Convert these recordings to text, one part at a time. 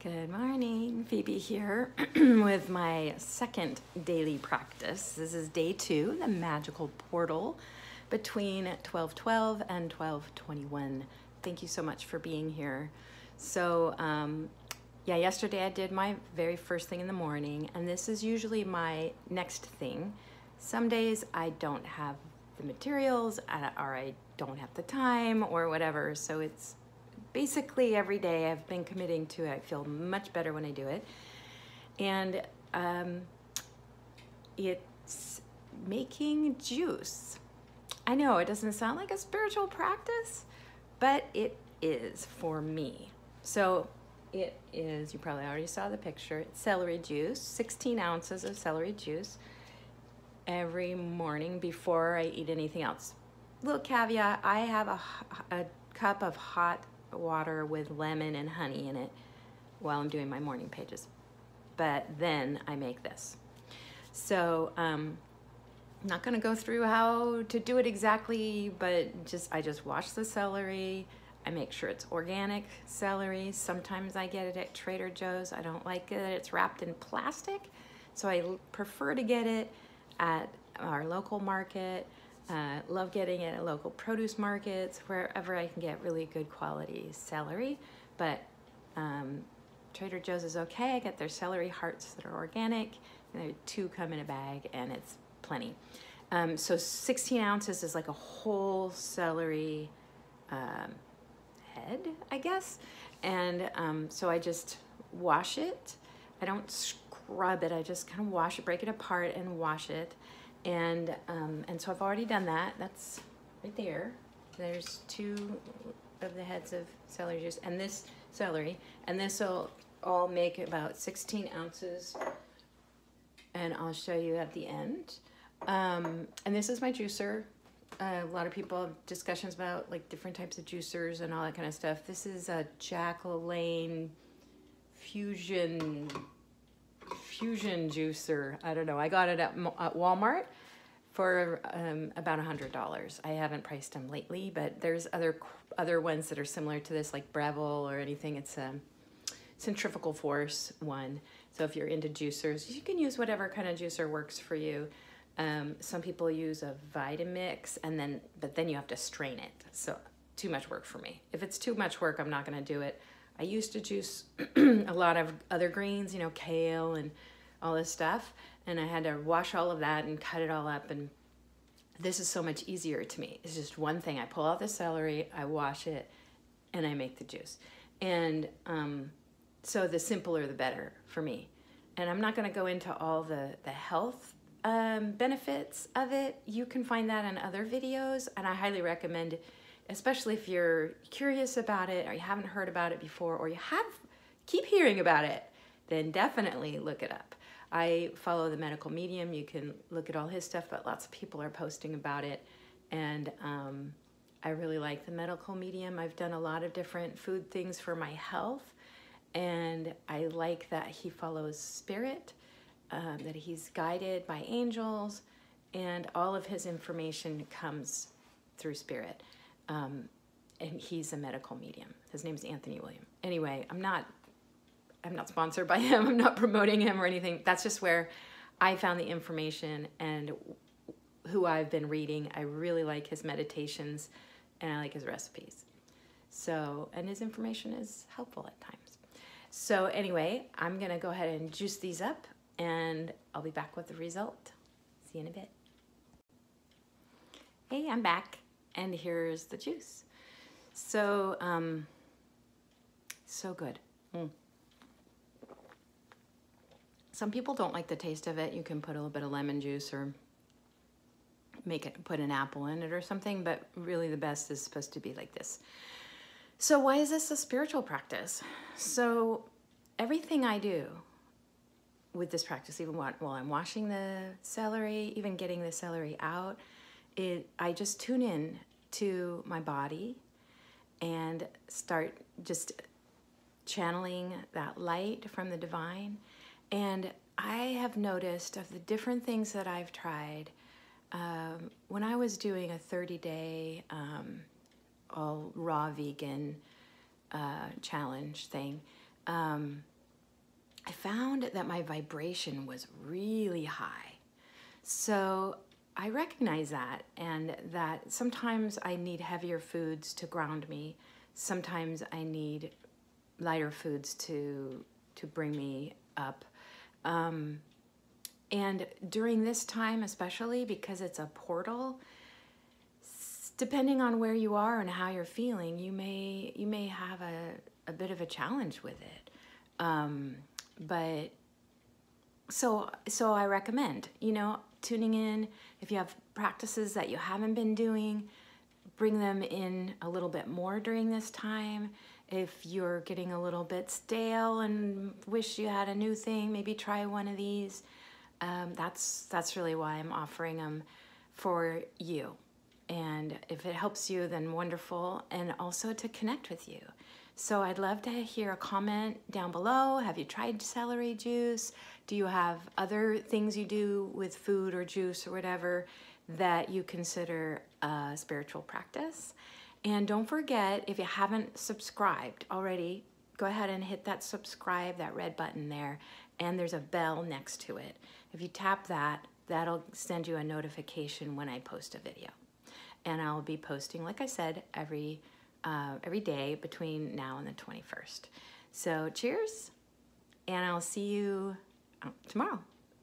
Good morning, Phoebe here with my second daily practice. This is day 2, the magical portal between 12:12 and 12:21. Thank you so much for being here. So yeah, yesterday I did my very first thing in the morning, and this is usually my next thing. Some days I don't have the materials or I don't have the time or whatever, so it's basically every day I've been committing to it. I feel much better when I do it. And it's making juice. I know it doesn't sound like a spiritual practice, but it is for me. So it is, you probably already saw the picture, it's celery juice, 16 ounces of celery juice every morning before I eat anything else. Little caveat, I have a cup of hot water with lemon and honey in it while I'm doing my morning pages, but then I make this. So I'm not going to go through how to do it exactly, but I just wash the celery. I make sure it's organic celery. Sometimes I get it at Trader Joe's. I don't like it. It's wrapped in plastic, so I prefer to get it at our local market. Love getting it at local produce markets, wherever I can get really good quality celery. But Trader Joe's is okay. I get their celery hearts that are organic, and 2 come in a bag, and it's plenty. So 16 ounces is like a whole celery head, I guess. And so I just wash it. I don't scrub it. I just kind of wash it, break it apart and wash it. And so I've already done that. That's right there. There's 2 of the heads of celery juice and this celery, and this will all make about 16 ounces, and I'll show you at the end. And this is my juicer. A lot of people have discussions about like different types of juicers and all that kind of stuff. This is a Jack LaLanne fusion juicer. I don't know. I got it at Walmart for about $100. I haven't priced them lately, but there's other ones that are similar to this, like Breville or anything. It's a centrifugal force one. So if you're into juicers, you can use whatever kind of juicer works for you. Some people use a Vitamix, but then you have to strain it. So too much work for me. If it's too much work, I'm not going to do it. I used to juice a lot of other greens, you know, kale and all this stuff. And I had to wash all of that and cut it all up. And this is so much easier to me. It's just one thing. I pull out the celery, I wash it, and I make the juice. And so the simpler, the better for me. And I'm not going to go into all the health benefits of it. You can find that in other videos, and I highly recommend it. Especially if you're curious about it, or you haven't heard about it before, or you keep hearing about it, then definitely look it up. I follow the medical medium. You can look at all his stuff, but lots of people are posting about it. And I really like the medical medium. I've done a lot of different food things for my health, and I like that he follows spirit, that he's guided by angels, and all of his information comes through spirit. And he's a medical medium. His name's Anthony William. Anyway, I'm not sponsored by him. I'm not promoting him or anything. That's just where I found the information and who I've been reading. I really like his meditations, and I like his recipes. So, and his information is helpful at times. So anyway, I'm gonna go ahead and juice these up, and I'll be back with the result. See you in a bit. Hey, I'm back. And here's the juice. So, so good. Some people don't like the taste of it. You can put a little bit of lemon juice or put an apple in it or something, but really the best is supposed to be like this. So why is this a spiritual practice? So everything I do with this practice, even while I'm washing the celery, even getting the celery out, I just tune in to my body and start just channeling that light from the divine. And I have noticed of the different things that I've tried, when I was doing a 30-day all raw vegan challenge thing, I found that my vibration was really high. So I recognize that, and that sometimes I need heavier foods to ground me. Sometimes I need lighter foods to bring me up. And during this time, especially because it's a portal, depending on where you are and how you're feeling, you may have a bit of a challenge with it. But so I recommend, tuning in. If you have practices that you haven't been doing, bring them in a little bit more during this time. If you're getting a little bit stale and wish you had a new thing, maybe try one of these. That's really why I'm offering them for you. And if it helps you, then wonderful. And also to connect with you. So I'd love to hear a comment down below. Have you tried celery juice? Do you have other things you do with food or juice or whatever that you consider a spiritual practice? And don't forget, if you haven't subscribed already, go ahead and hit that subscribe, that red button there, and there's a bell next to it. If you tap that, that'll send you a notification when I post a video. And I'll be posting, like I said, every day between now and the 21st. So cheers, and I'll see you tomorrow.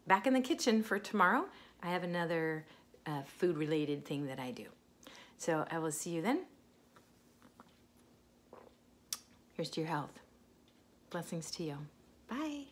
Back in the kitchen for tomorrow. I have another food-related thing that I do. So I will see you then. Here's to your health. Blessings to you. Bye.